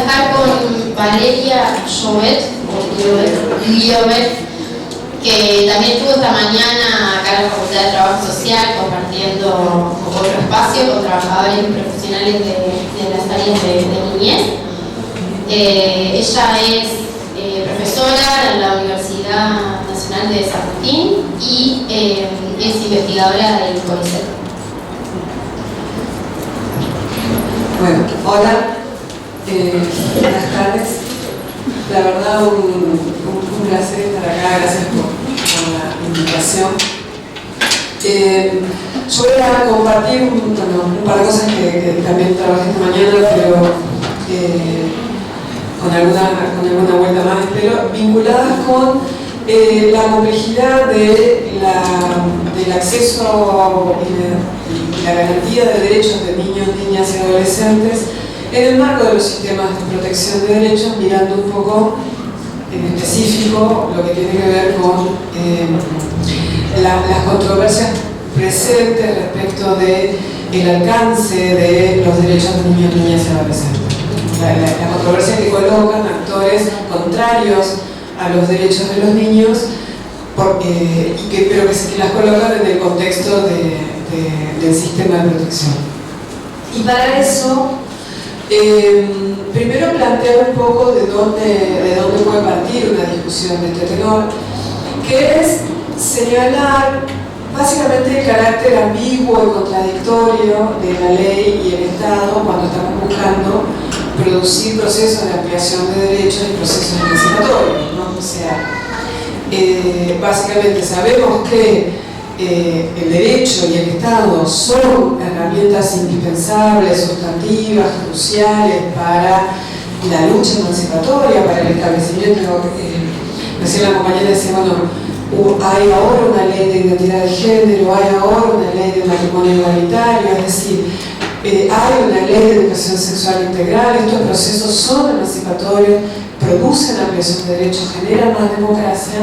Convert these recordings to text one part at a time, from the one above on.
dejar con Valeria Llobet, que también estuvo esta mañana acá en la Facultad de Trabajo Social compartiendo otro espacio con trabajadores y profesionales de las áreas de niñez. Ella es profesora en la Universidad Nacional de San Martín y es investigadora del CONICET. Bueno, hola, buenas tardes. La verdad, un placer estar acá, gracias por la invitación. Yo voy a compartir un par de cosas que también trabajé esta mañana, pero con alguna vuelta más, pero vinculadas con la complejidad del acceso y la garantía de derechos de niños, niñas y adolescentes en el marco de los sistemas de protección de derechos, mirando un poco en específico lo que tiene que ver con las controversias presentes respecto del alcance de los derechos de niños, niñas y adolescentes. La controversia que colocan actores contrarios a los derechos de los niños, pero que las colocan en el contexto del sistema de protección. Y para eso, primero plantear un poco de dónde puede partir una discusión de este tenor, que es señalar básicamente el carácter ambiguo y contradictorio de la ley y el Estado cuando estamos buscando producir procesos de ampliación de derechos y procesos emancipatorios, ¿no? O sea, básicamente sabemos que el derecho y el Estado son herramientas indispensables, sustantivas, cruciales para la lucha emancipatoria, para el establecimiento. Recién la compañera decía, bueno, hay ahora una ley de identidad de género, hay ahora una ley de matrimonio igualitario, es decir, hay una ley de educación sexual integral. Estos procesos son emancipatorios, producen ampliación de derechos, generan más democracia,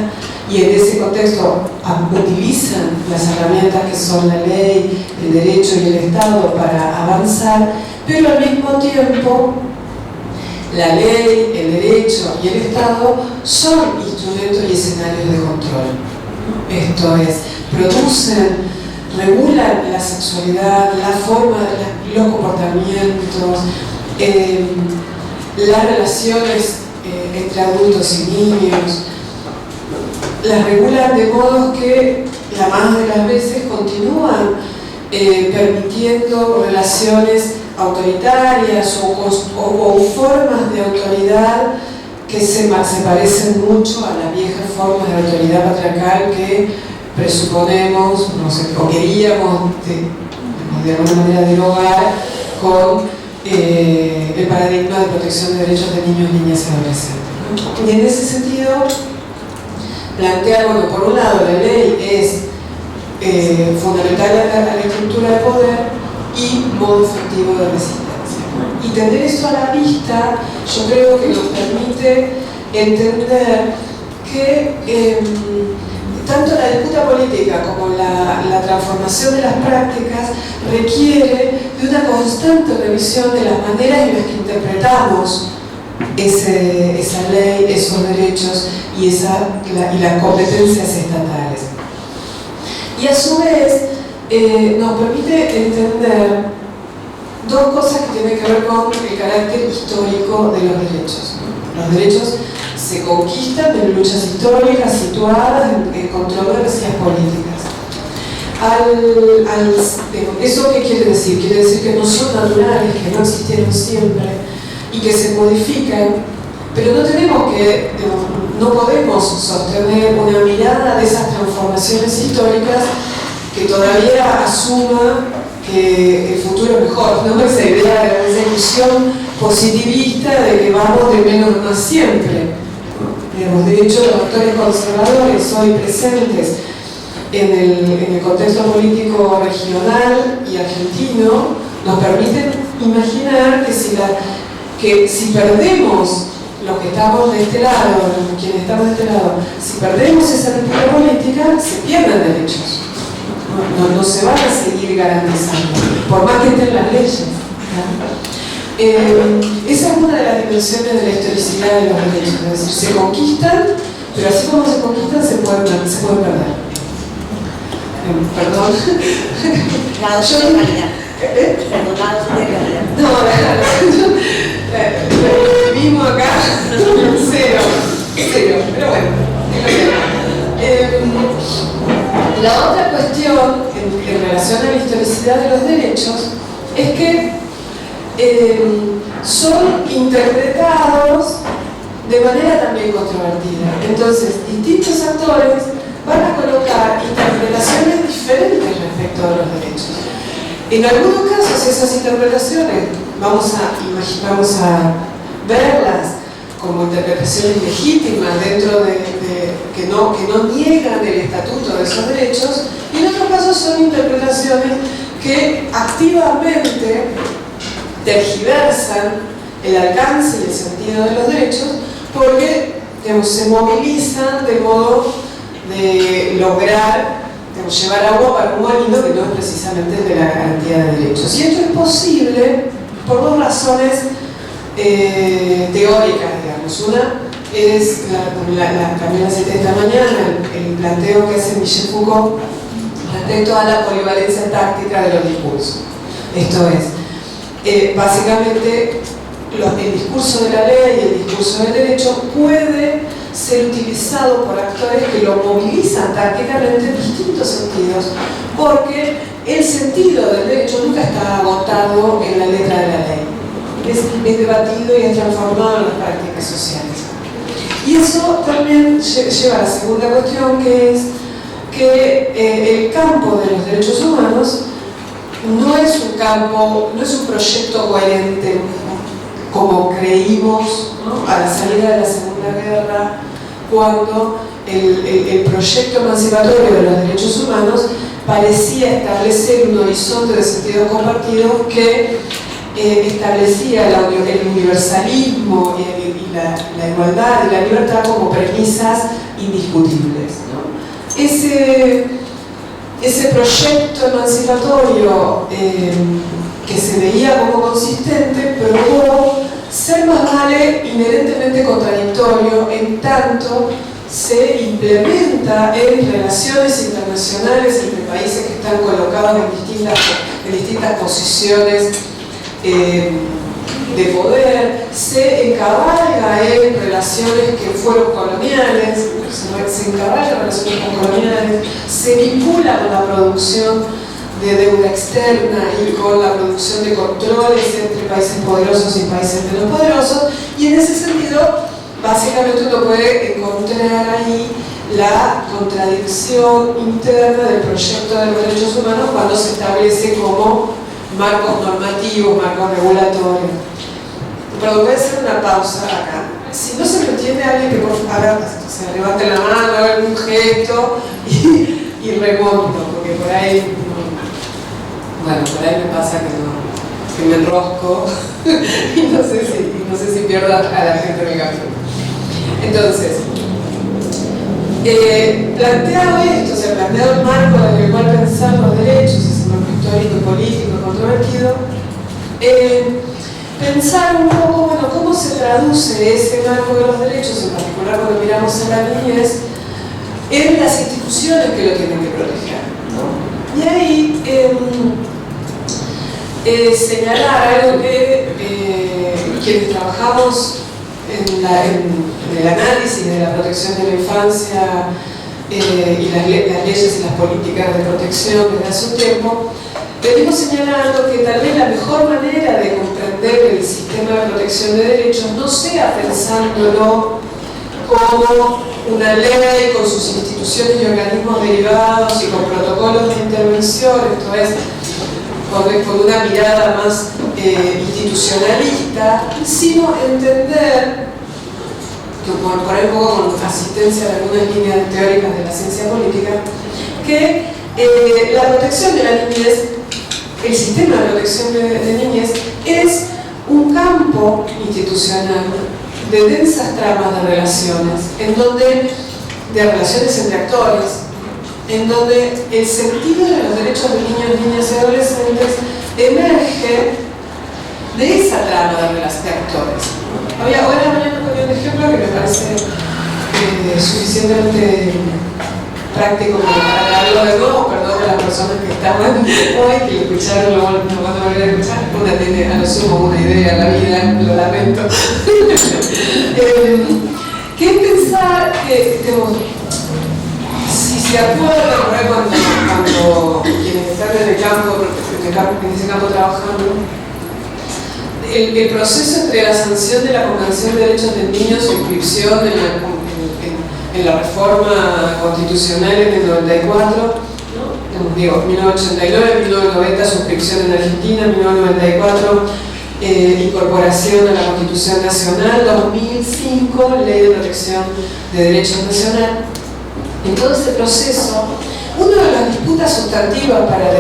y en ese contexto utilizan las herramientas que son la ley, el derecho y el Estado para avanzar, pero al mismo tiempo la ley, el derecho y el Estado son instrumentos y escenarios de control. Esto es, regulan la sexualidad, la forma, los comportamientos, las relaciones entre adultos y niños, las regulan de modo que la más de las veces continúan permitiendo relaciones autoritarias o formas de autoridad que se parecen mucho a las viejas formas de autoridad patriarcal que presuponemos, o queríamos de alguna manera derogar con el paradigma de protección de derechos de niños, niñas y adolescentes. Y en ese sentido, plantear, por un lado, la ley es fundamental a la estructura de poder y modo efectivo de resistencia. Y tener esto a la vista, yo creo que nos permite entender que tanto la disputa política como la transformación de las prácticas requiere de una constante revisión de las maneras en las que interpretamos esa ley, esos derechos y las competencias estatales. Y a su vez nos permite entender dos cosas que tienen que ver con el carácter histórico de los derechos. Los derechos se conquistan en luchas históricas situadas en controversias políticas. ¿Eso qué quiere decir? Quiere decir que no son naturales, que no existieron siempre y que se modifican, pero no podemos sostener una mirada de esas transformaciones históricas que todavía asuma que el futuro es mejor, ¿no? Esa idea de esa ilusión positivista de que vamos de menos a más siempre. De hecho, los actores conservadores hoy presentes en el contexto político regional y argentino nos permiten imaginar que si perdemos los que estamos de este lado, quienes estamos de este lado, si perdemos esa disputa política, se pierden derechos. No se van a seguir garantizando, por más que estén las leyes. Esa es una de las dimensiones de la historicidad de los derechos, es decir, se conquistan, pero así como se conquistan se pueden perder. Perdón. Perdonados de calidad. Perdonados de calidad. No, vivimos acá, cero, pero bueno. La otra cuestión en relación a la historicidad de los derechos es que son interpretados de manera también controvertida. Entonces, distintos actores van a colocar interpretaciones diferentes respecto a los derechos. En algunos casos esas interpretaciones vamos a verlas como interpretaciones legítimas dentro que no niegan el estatuto de esos derechos, y en otros casos son interpretaciones que activamente tergiversan el alcance y el sentido de los derechos porque, digamos, se movilizan de modo de lograr, digamos, llevar agua para un molino que no es precisamente el de la garantía de derechos. Y esto es posible por dos razones teóricas, digamos. Una es, también la cité esta mañana, el planteo que hace Michel Foucault respecto a la polivalencia táctica de los discursos. Esto es, básicamente, el discurso de la ley y el discurso del derecho puede ser utilizado por actores que lo movilizan tácticamente en distintos sentidos, porque el sentido del derecho nunca está agotado en la letra de la ley. Es debatido y es transformado en las prácticas sociales. Y eso también lleva a la segunda cuestión, que es que el campo de los derechos humanos no es un campo, no es un proyecto coherente como creímos, ¿no?, a la salida de la Segunda Guerra, cuando el proyecto emancipatorio de los derechos humanos parecía establecer un horizonte de sentido compartido que establecía el universalismo y la igualdad y la libertad como premisas indiscutibles, ¿no? Ese proyecto emancipatorio que se veía como consistente probó ser más vale inherentemente contradictorio en tanto se implementa en relaciones internacionales entre países que están colocados en distintas posiciones de poder, se encabalga en relaciones que fueron coloniales, se encabalga en relaciones coloniales, se vincula con la producción de deuda externa y con la producción de controles entre países poderosos y países menos poderosos, y en ese sentido básicamente uno puede encontrar ahí la contradicción interna del proyecto de los derechos humanos cuando se establece como marcos normativos, marcos regulatorios. Perdón, voy a hacer una pausa acá. Si no se lo entiende alguien que por favor se levante la mano, haga algún gesto y remonto, porque por ahí me pasa que me enrosco y no sé si pierdo a la gente en el camino. Entonces, planteado esto, o sea, planteado el marco en el cual pensar los derechos, ese marco histórico y político controvertido, pensar un poco, bueno, cómo se traduce ese marco de los derechos, en particular cuando miramos a la niñez, en las instituciones que lo tienen que proteger, ¿no? Y ahí señalar algo que quienes trabajamos en el análisis de la protección de la infancia y las leyes y las políticas de protección desde hace un tiempo, venimos señalando que tal vez la mejor manera de comprender el sistema de protección de derechos no sea pensándolo como una ley con sus instituciones y organismos derivados y con protocolos de intervención, esto es, con una mirada más institucionalista, sino entender, por ahí un poco con asistencia de algunas líneas teóricas de la ciencia política, que la protección de la niñez, el sistema de protección de niñez, es un campo institucional de densas tramas de relaciones, de relaciones entre actores, en donde el sentido de los derechos de niños, niñas y adolescentes emerge de esa trama de actores. Hoy a la mañana ponía un ejemplo que me parece suficientemente práctico como para darlo de nuevo, perdón a las personas que estaban hoy, que lo escucharon, lo van a volver a escuchar. Una tiene a lo sumo una idea en la vida, lo lamento. Que es pensar que, si se acuerdan, cuando quienes están en el campo, en ese campo trabajando, el proceso entre la sanción de la Convención de Derechos del Niño, su inscripción en la reforma constitucional en el 94, ¿no? Digo, 1989, 1990, suscripción en Argentina, 1994, incorporación a la Constitución Nacional, 2005, Ley de Protección de Derechos Nacional. En todo ese proceso, una de las disputas sustantivas para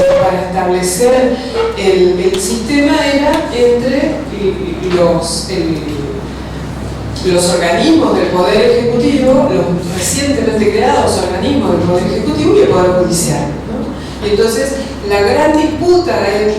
establecer el sistema era entre los organismos del Poder Ejecutivo, los recientemente creados organismos del Poder Ejecutivo y el Poder Judicial, ¿no? Y entonces, la gran disputa es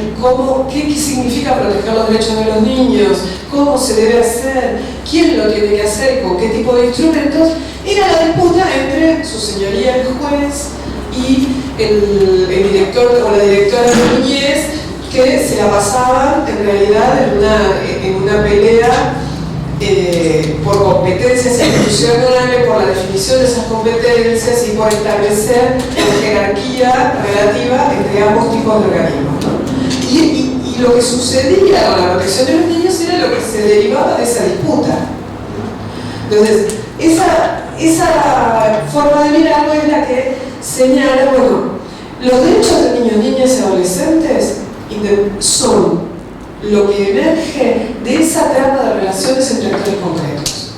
qué significa proteger los derechos de los niños, cómo se debe hacer, quién lo tiene que hacer, con qué tipo de instrumentos, era la disputa entre su señoría el juez y el director o la directora de niñez, que se la pasaban en realidad en una pelea por competencias institucionales, por la definición de esas competencias y por establecer la jerarquía relativa entre ambos tipos de organismos, ¿no? Y lo que sucedía con la protección de los niños era lo que se derivaba de esa disputa. Entonces, esa forma de mirarlo es la que señala, bueno, los derechos de niños, niñas y adolescentes son lo que emerge de esa trama de relaciones entre actores concretos.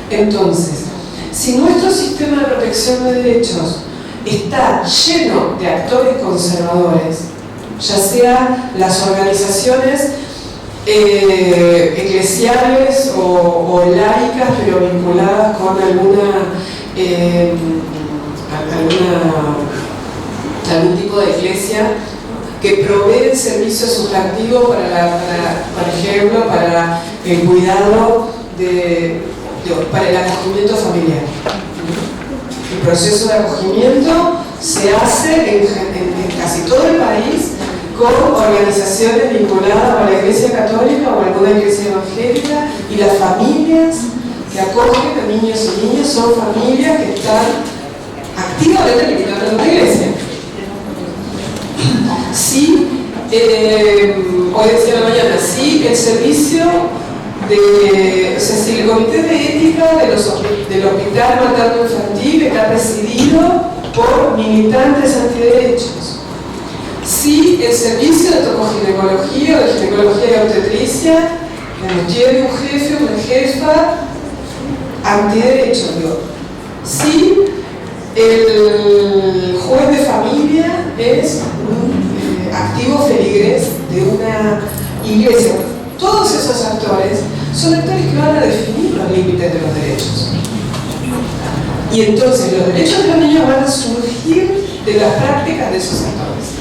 Entonces, si nuestro sistema de protección de derechos está lleno de actores conservadores, ya sea las organizaciones eclesiales o laicas, pero vinculadas con algún tipo de iglesia, que proveen servicios sustantivos por ejemplo, para el cuidado para el acogimiento familiar. El proceso de acogimiento se hace en casi todo el país con organizaciones vinculadas a la Iglesia Católica o a alguna iglesia evangélica, y las familias que acogen a niños y niñas son familias que están activamente vinculadas a la iglesia. Sí, hoy decía en la mañana, sí, el servicio si el comité de ética del Hospital Materno Infantil está presidido por militantes antiderechos. Sí, el servicio de tocoginecología o de ginecología y obstetricia tiene un jefe o una jefa antiderechos, digo. Sí, el juez de familia es un activo feligrés de una iglesia. Todos esos actores son actores que van a definir los límites de los derechos. Y entonces los derechos de los niños van a surgir de las prácticas de esos actores.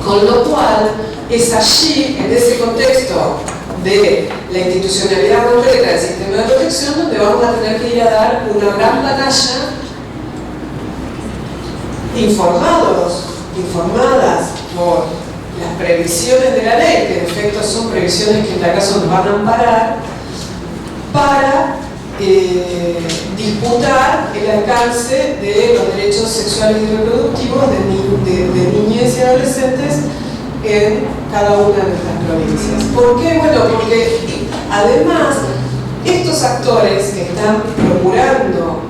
Con lo cual, es allí, en ese contexto de la institucionalidad concreta del sistema de protección, donde vamos a tener que ir a dar una gran batalla informadas por las previsiones de la ley, que en efecto son previsiones que en tal caso nos van a amparar, para disputar el alcance de los derechos sexuales y reproductivos de niñez y adolescentes en cada una de estas provincias. ¿Por qué? Bueno, porque además estos actores que están procurando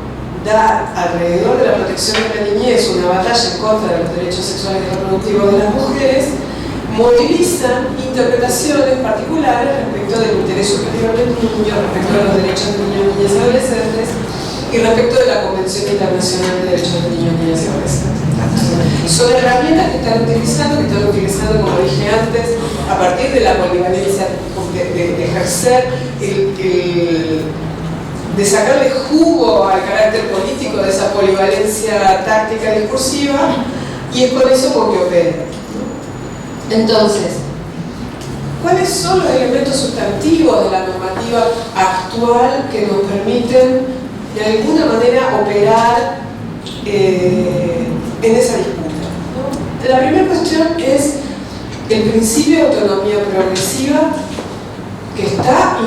dar alrededor de la protección de la niñez una batalla en contra de los derechos sexuales y reproductivos de las mujeres, movilizan interpretaciones particulares respecto del interés superior del niño, respecto de los derechos de niños, niñas y adolescentes, y respecto de la Convención Internacional de Derechos de Niños, Niñas y Adolescentes. Son herramientas que están utilizando, como dije antes, a partir de la polivalencia, de ejercer de sacarle jugo al carácter político de esa polivalencia táctica discursiva, y es por eso porque opera. Entonces, ¿Cuáles son los elementos sustantivos de la normativa actual que nos permiten de alguna manera operar en esa disputa, ¿no? La primera cuestión es el principio de autonomía progresiva que está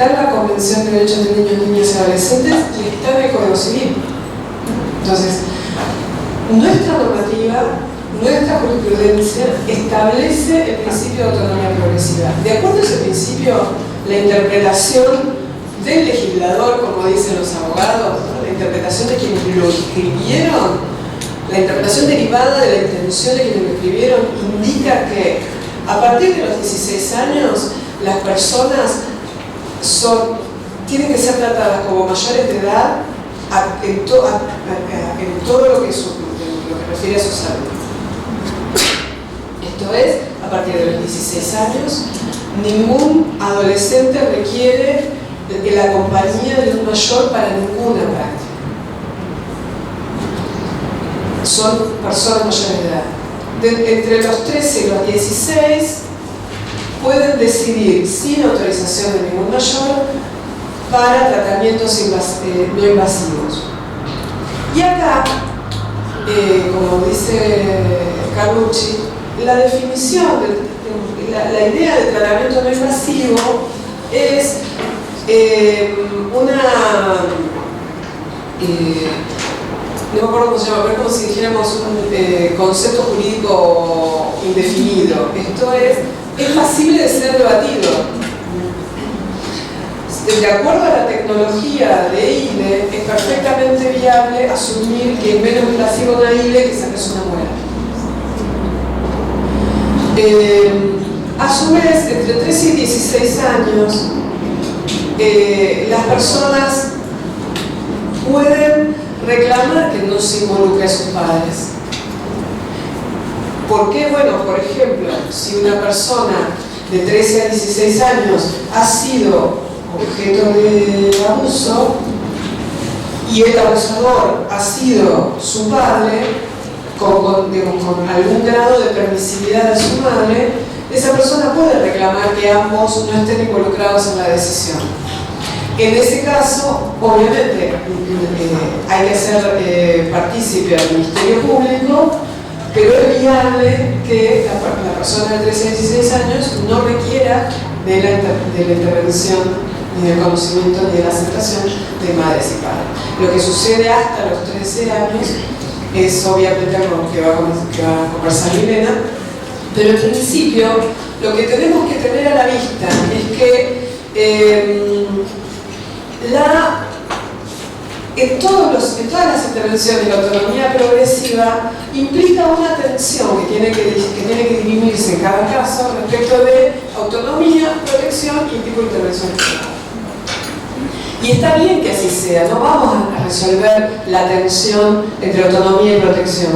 en la Convención de Derechos de Niños, Niñas y Adolescentes y está en el Código Civil. Entonces, nuestra normativa, nuestra jurisprudencia establece el principio de autonomía progresiva. De acuerdo a ese principio, la interpretación del legislador, como dicen los abogados, ¿no? La interpretación de quienes lo escribieron, la interpretación derivada de la intención de quienes lo escribieron, indica que a partir de los 16 años las personas tienen que ser tratadas como mayores de edad en todo lo que refiere a su salud. Esto es, a partir de los 16 años, ningún adolescente requiere la compañía de un mayor para ninguna práctica. Son personas mayores de edad. Entre los 13 y los 16 pueden decidir sin autorización de ningún mayor para tratamientos no invasivos. Y acá, como dice Carlucci, la definición, la idea de tratamiento no invasivo es no me acuerdo cómo se llama, pero es como si dijéramos un concepto jurídico indefinido. Esto es pasible de ser debatido. De acuerdo a la tecnología de ILE, es perfectamente viable asumir que es menos invasivo una ILE que sacarse una muela. A su vez, entre 13 y 16 años, las personas pueden reclamar que no se involucre a sus padres. ¿Por qué? Bueno, por ejemplo, si una persona de 13 a 16 años ha sido objeto de abuso y el abusador ha sido su padre, con algún grado de permisividad de su madre, esa persona puede reclamar que ambos no estén involucrados en la decisión. En ese caso, obviamente, hay que ser partícipe del Ministerio Público, pero es viable que la persona de 13 a 16 años no requiera de la intervención, ni del conocimiento, ni de la aceptación de madres y padres. Lo que sucede hasta los 13 años es obviamente algo que va a conversar Milena, pero en principio lo que tenemos que tener a la vista es que en todas las intervenciones de la autonomía progresiva implica una tensión que tiene que dirimirse en cada caso respecto de autonomía, protección y tipo de intervención. Y está bien que así sea, no vamos a resolver la tensión entre autonomía y protección.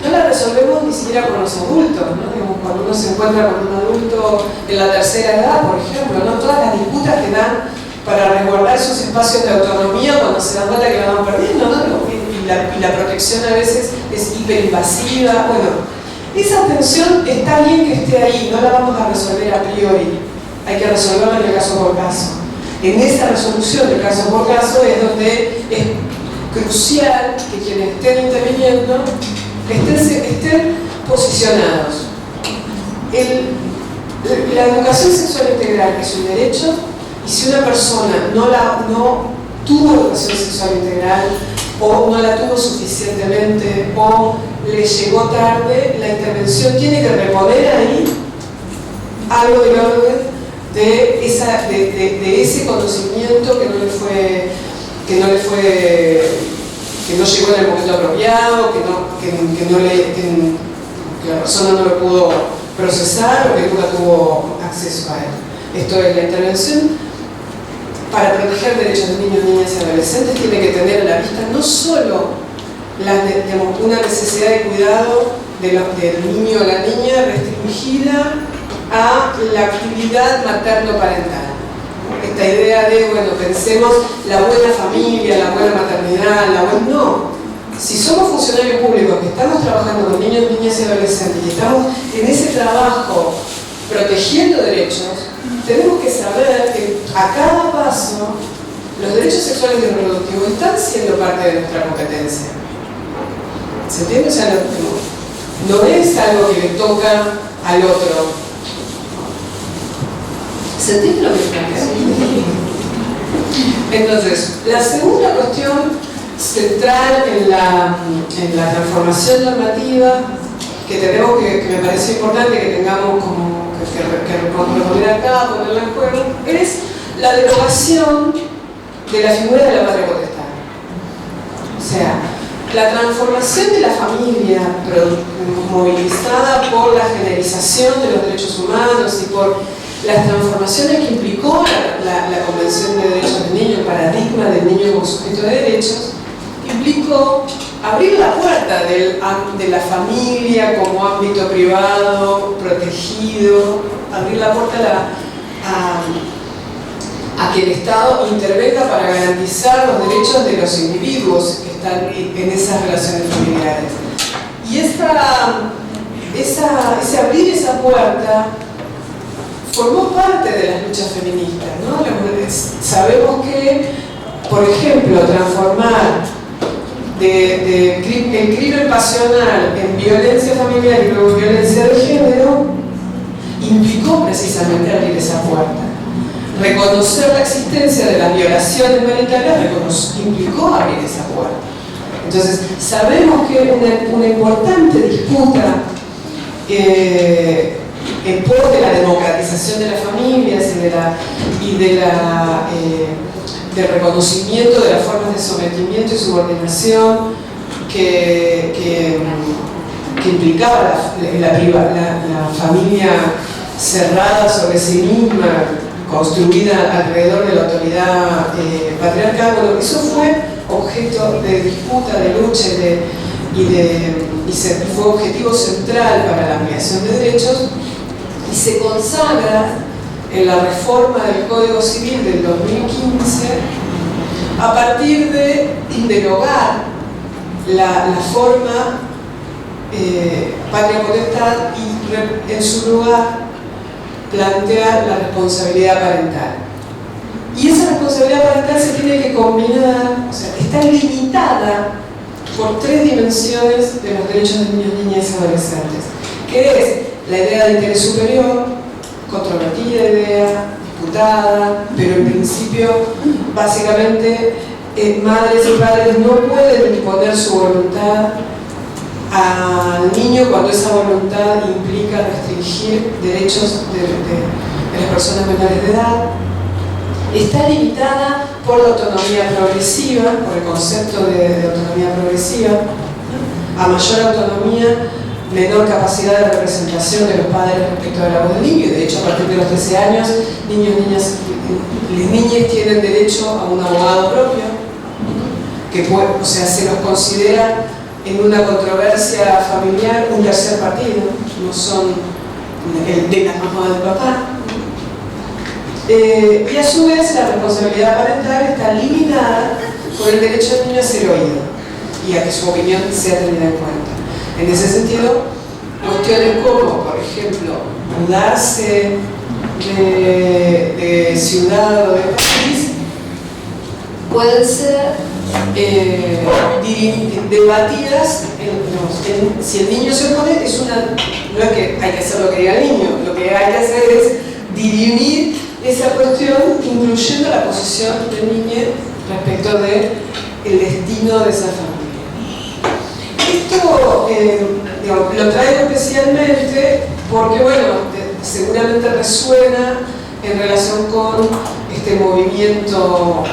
No la resolvemos ni siquiera con los adultos, ¿no? Digamos, cuando uno se encuentra con un adulto en la tercera edad, por ejemplo, ¿no? Todas las disputas que dan para resguardar esos espacios de autonomía cuando se dan cuenta que la van perdiendo, ¿no? Y la protección a veces es hiperinvasiva. Bueno, esa tensión está bien que esté ahí, no la vamos a resolver a priori, hay que resolverla en el caso por caso. En esa resolución de caso por caso es donde es crucial que quienes estén interviniendo estén posicionados. La educación sexual integral es un derecho, y si una persona no tuvo educación sexual integral o no la tuvo suficientemente o le llegó tarde, la intervención tiene que reponer ahí algo del orden de ese conocimiento que no llegó en el momento apropiado, que la persona no lo pudo procesar o que nunca tuvo acceso a él. Esto es la intervención. Para proteger derechos de niños, niñas y adolescentes tiene que tener a la vista no solo una necesidad de cuidado del niño o la niña restringida a la actividad materno-parental. Esta idea de, bueno, pensemos la buena familia, la buena maternidad, no. Si somos funcionarios públicos que estamos trabajando con niños, niñas y adolescentes y estamos en ese trabajo protegiendo derechos, tenemos que saber que a cada paso los derechos sexuales y reproductivos están siendo parte de nuestra competencia. ¿Se entiende? O sea, no es algo que le toca al otro. ¿Se entiende lo que está haciendo? Entonces, la segunda cuestión central en la transformación normativa que tenemos que me parece importante que tengamos como que poner acá, ponerla en juego, es la derogación de la figura de la patria potestad. O sea, la transformación de la familia movilizada por la generalización de los derechos humanos y por las transformaciones que implicó la Convención de Derechos del Niño, el paradigma del niño como sujeto de derechos, implicó abrir la puerta de la familia como ámbito privado, protegido, abrir la puerta a que el Estado intervenga para garantizar los derechos de los individuos que están en esas relaciones familiares. Y ese abrir esa puerta formó parte de las luchas feministas, ¿no? Sabemos que, por ejemplo, transformar el crimen pasional en violencia familiar y luego violencia de género implicó precisamente abrir esa puerta. Reconocer la existencia de las violaciones maritales implicó abrir esa puerta. Entonces, sabemos que una importante disputa en pos de la democratización de las familias y del reconocimiento de las formas de sometimiento y subordinación que implicaba la familia cerrada sobre sí misma, construida alrededor de la autoridad patriarcal. Bueno, eso fue objeto de disputa, de lucha y fue objetivo central para la ampliación de derechos y se consagra en la reforma del Código Civil del 2015 a partir de derogar la forma patria potestad y en su lugar plantear la responsabilidad parental. Y esa responsabilidad parental se tiene que combinar, o sea, está limitada por tres dimensiones de los derechos de niños, niñas y adolescentes, que es la idea de interés superior, controvertida idea, disputada, pero en principio, básicamente, madres y padres no pueden imponer su voluntad al niño cuando esa voluntad implica restringir derechos de las personas menores de edad. Está limitada por la autonomía progresiva, por el concepto de autonomía progresiva. A mayor autonomía, menor capacidad de representación de los padres respecto de la voz del niño. De hecho, a partir de los 13 años, niños, niñas, las niñas tienen derecho a un abogado propio, que o sea, se los considera en una controversia familiar un tercer partido, no son de la mamá o del papá. Y a su vez la responsabilidad parental está limitada por el derecho del niño a ser oído y a que su opinión sea tenida en cuenta. En ese sentido, cuestiones como, por ejemplo, mudarse de ciudad o de país pueden ser debatidas si el niño se opone, no es que hay que hacer lo que diga el niño, lo que hay que hacer es dirimir esa cuestión incluyendo la posición del niño respecto del destino de esa familia. Esto lo traigo especialmente porque, bueno, seguramente resuena en relación con este movimiento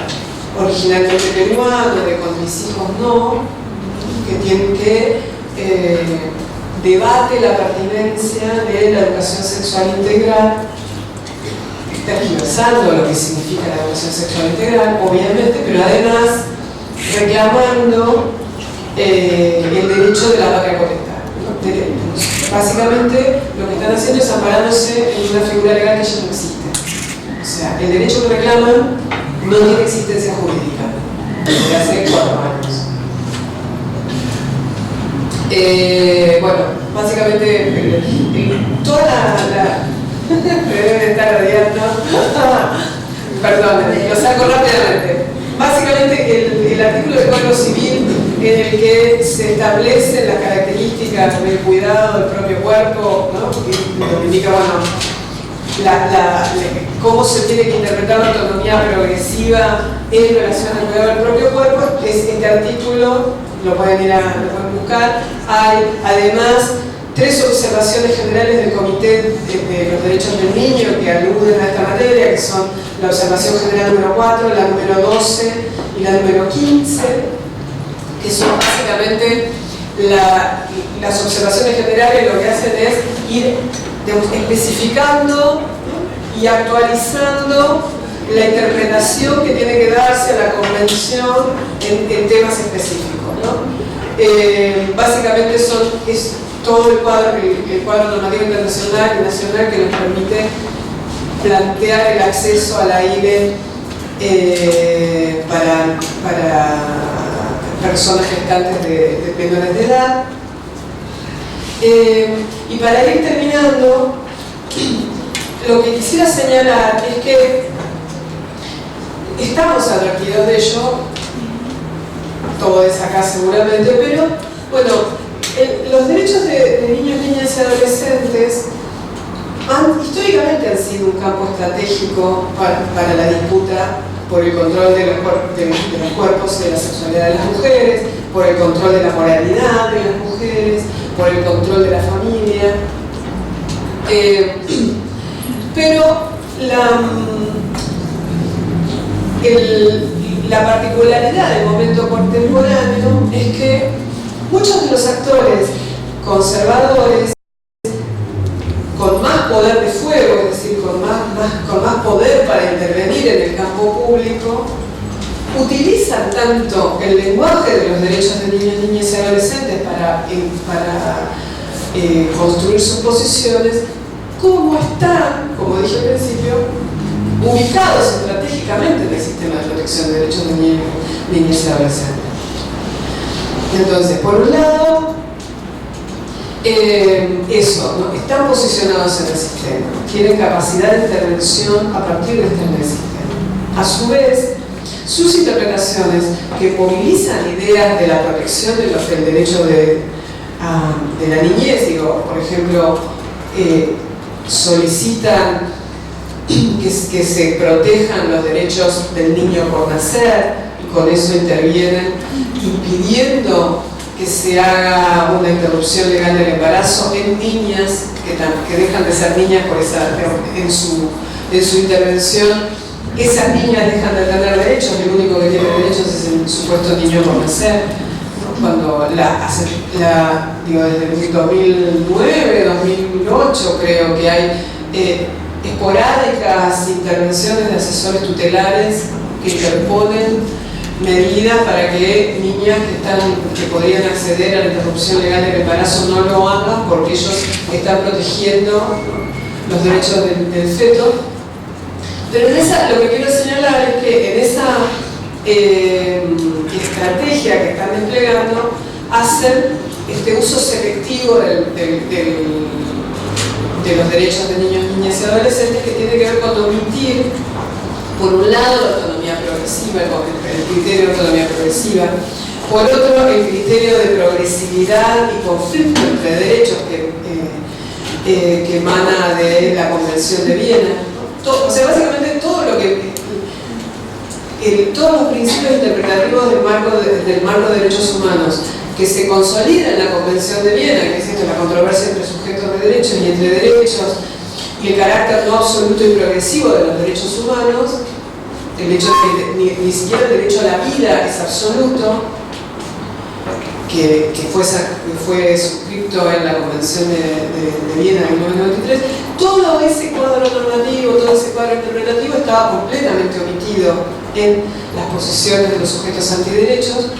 originalmente peruano de Con mis hijos no, que debate la pertinencia de la educación sexual integral, tergiversando lo que significa la educación sexual integral, obviamente, pero además reclamando el derecho de la patria potestad, ¿no? Básicamente lo que están haciendo es amparándose en una figura legal que ya no existe. O sea, el derecho que reclaman no tiene existencia jurídica desde hace 4 años. Bueno, básicamente toda Me deben estar odiando. Perdonen, lo saco rápidamente. Básicamente el artículo del Código Civil en el que se establecen las características del cuidado del propio cuerpo, ¿no? Y lo que indica, bueno, cómo se tiene que interpretar la autonomía progresiva en relación al cuidado del propio cuerpo. Este artículo, lo pueden buscar. Hay además 3 observaciones generales del Comité de los Derechos del Niño que aluden a esta materia, que son la observación general número 4, la número 12 y la número 15, que son básicamente las observaciones generales. Lo que hacen es ir, digamos, especificando y actualizando la interpretación que tiene que darse a la Convención en temas específicos, ¿no? Básicamente es todo el cuadro normativo internacional y nacional que nos permite plantear el acceso a la ILE para personas gestantes de menores de edad. Y para ir terminando, lo que quisiera señalar es que estamos advertidos de ello, todos acá seguramente, pero bueno, los derechos de niños, niñas y adolescentes históricamente han sido un campo estratégico para la disputa por el control de los cuerpos y de la sexualidad de las mujeres, por el control de la moralidad de las mujeres, por el control de la familia. Pero la particularidad del momento contemporáneo es que muchos de los actores conservadores con más poder de fuego, es decir, con más poder para intervenir en el campo público, utilizan tanto el lenguaje de los derechos de niños, niñas y adolescentes para construir sus posiciones, como están, como dije al principio, ubicados estratégicamente en el sistema de protección de derechos de niños, niñas y adolescentes. Entonces, por un lado, eso, ¿no? Están posicionados en el sistema, tienen capacidad de intervención a partir de estar en el sistema. A su vez, sus interpretaciones que movilizan ideas de la protección del derecho de la niñez, digo, por ejemplo, solicitan que se protejan los derechos del niño por nacer, y con eso intervienen impidiendo que se haga una interrupción legal del embarazo en niñas que dejan de ser niñas por en su intervención. Esas niñas dejan de tener derechos, el único que tiene derechos es el supuesto niño por nacer. Cuando desde el 2009, 2008 creo que hay esporádicas intervenciones de asesores tutelares que interponen medidas para que niñas que podrían acceder a la interrupción legal del embarazo no lo hagan, porque ellos están protegiendo los derechos del feto. Pero lo que quiero señalar es que en esa estrategia que están desplegando hacen uso selectivo de los derechos de niños, niñas y adolescentes, que tiene que ver con omitir, por un lado, la autonomía progresiva, el criterio de autonomía progresiva, por otro, el criterio de progresividad y conflicto entre derechos que emana de la Convención de Viena. O sea, básicamente todo lo que todos los principios interpretativos del marco de derechos humanos que se consolida en la Convención de Viena, que es la controversia entre sujetos de derechos y entre derechos, y el carácter no absoluto y progresivo de los derechos humanos, el hecho de que ni siquiera el derecho a la vida es absoluto, que fue suscrito en la Convención de Viena de 1993, todo ese cuadro normativo, todo ese cuadro interpretativo estaba completamente omitido en las posiciones de los sujetos antiderechos.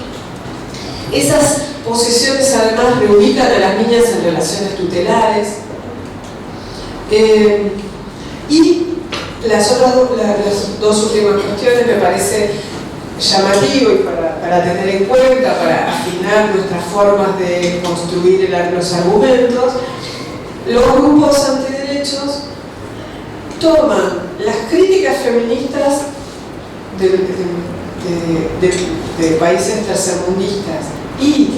Esas posiciones además reubican a las niñas en relaciones tutelares, y las dos últimas cuestiones me parece llamativo y para tener en cuenta, para afinar nuestras formas de construir los argumentos. Los grupos antiderechos toman las críticas feministas de países tercermundistas y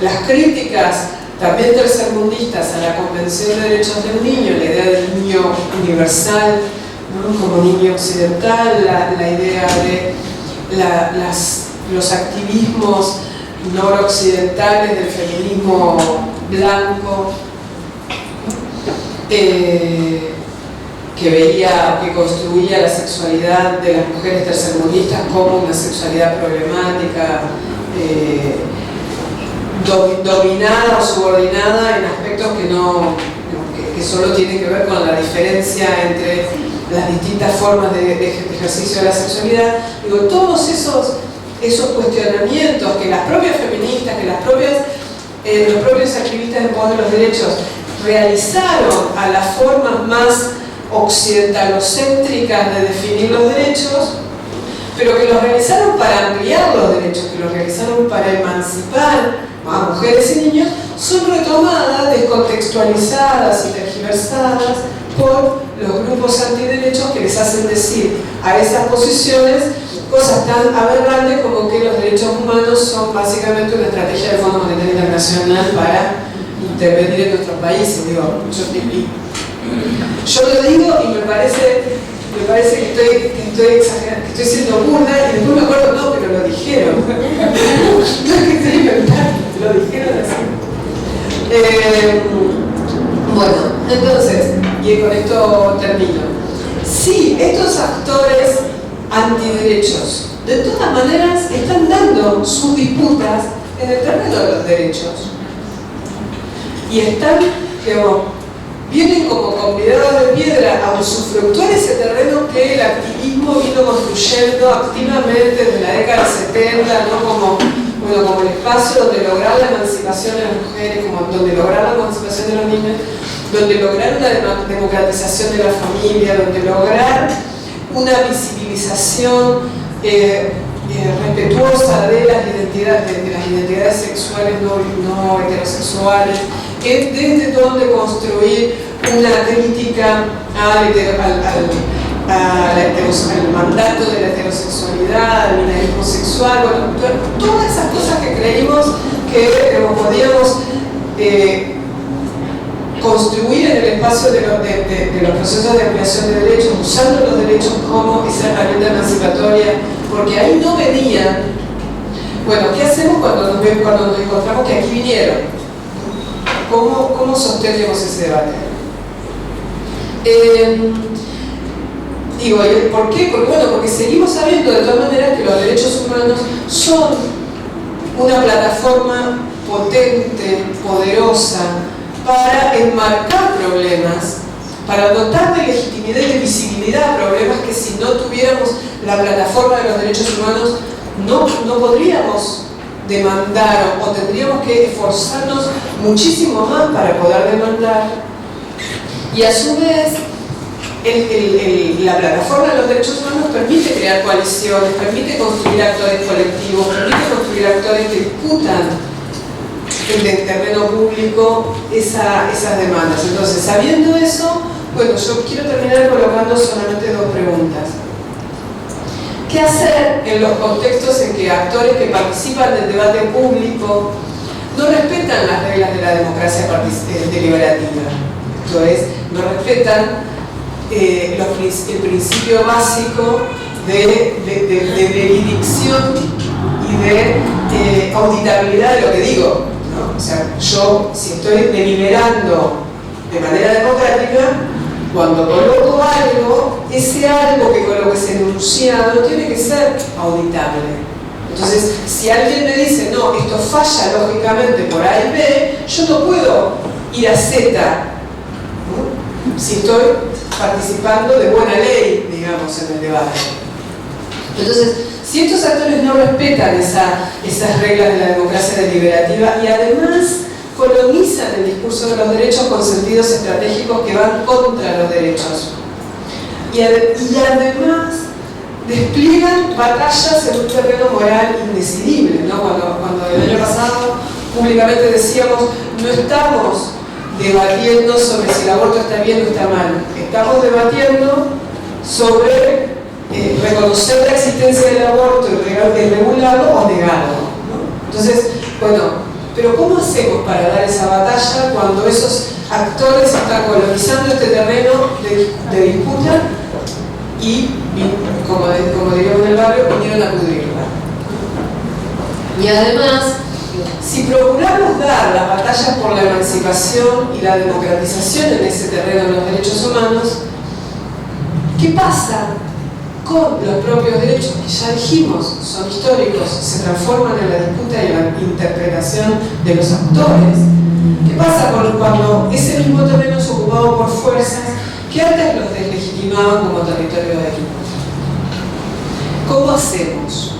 las críticas también tercermundistas a la Convención de Derechos del Niño, la idea del niño universal, ¿no? Como niño occidental, la idea de los activismos noroccidentales del feminismo blanco, que construía la sexualidad de las mujeres tercermundistas como una sexualidad problemática, dominada o subordinada en aspectos que solo tienen que ver con la diferencia entre las distintas formas de ejercicio de la sexualidad. Digo, todos esos cuestionamientos que las propias feministas, que los propios activistas en pos de los derechos realizaron a las formas más occidentalocéntricas de definir los derechos, pero que los realizaron para ampliar los derechos, que los realizaron para emancipar a mujeres y niños, son retomadas, descontextualizadas y tergiversadas por los grupos antiderechos que les hacen decir a esas posiciones cosas tan aberrantes como que los derechos humanos son básicamente una estrategia del Fondo Monetario Internacional para intervenir en nuestros países. Digo, yo lo digo y me parece que estoy exagerando, que estoy siendo burda, y después me acuerdo, no, pero lo dijeron. No es que estoy inventando, lo dijeron así. Bueno, entonces, y con esto termino. Sí, estos actores antiderechos, de todas maneras, están dando sus disputas en el terreno de los derechos. Y están, vienen como convidados de piedra a usufructuar ese terreno que el activismo vino construyendo activamente desde la década del 70, ¿no? como el espacio donde lograr la emancipación de las mujeres, donde lograr la emancipación de los niños, donde lograr una democratización de la familia, donde lograr una visibilización respetuosa de las identidades sexuales no heterosexuales, desde donde construir una crítica al mandato de la heterosexualidad, al binarismo sexual, todas esas cosas que creímos que podíamos construir en el espacio de los procesos de ampliación de derechos, usando los derechos como esa herramienta emancipatoria, porque ahí no venían. Bueno, ¿qué hacemos cuando nos encontramos que aquí vinieron? ¿Cómo sostenemos ese debate? Digo, ¿por qué? Porque seguimos sabiendo de todas maneras que los derechos humanos son una plataforma potente, poderosa, para enmarcar problemas, para dotar de legitimidad y de visibilidad problemas que si no tuviéramos la plataforma de los derechos humanos no podríamos demandar o tendríamos que esforzarnos muchísimo más para poder demandar. Y a su vez la plataforma de los derechos humanos permite crear coaliciones, permite construir actores colectivos, permite construir actores que disputan en el terreno público esas demandas. Entonces, sabiendo eso, bueno, yo quiero terminar colocando solamente dos preguntas. ¿Qué hacer en los contextos en que actores que participan del debate público no respetan las reglas de la democracia deliberativa? Esto es, no respetan el principio básico de jurisdicción y de auditabilidad de lo que digo, ¿no? O sea, yo, si estoy deliberando de manera democrática, cuando coloco algo, ese algo que coloco, ese enunciado, tiene que ser auditable. Entonces, si alguien me dice, no, esto falla lógicamente por A y B, yo no puedo ir a Z, ¿no? Si estoy participando de buena ley, digamos, en el debate. Entonces, si estos actores no respetan esas reglas de la democracia deliberativa y además colonizan el discurso de los derechos con sentidos estratégicos que van contra los derechos, y además despliegan batallas en un terreno moral indecidible, ¿no? Cuando el año pasado públicamente decíamos, no estamos debatiendo sobre si el aborto está bien o está mal. Estamos debatiendo sobre reconocer la existencia del aborto y regularlo o negarlo, ¿no? Entonces, bueno, pero ¿cómo hacemos para dar esa batalla cuando esos actores están colonizando este terreno de disputa y, como diríamos en el barrio, vinieron a pudrirla? Y además, si procuramos dar las batallas por la emancipación y la democratización en ese terreno de los derechos humanos, ¿qué pasa con los propios derechos que ya dijimos son históricos, se transforman en la disputa y la interpretación de los actores? ¿Qué pasa cuando ese mismo terreno es ocupado por fuerzas que antes los deslegitimaban como territorio de ellos? ¿Cómo hacemos?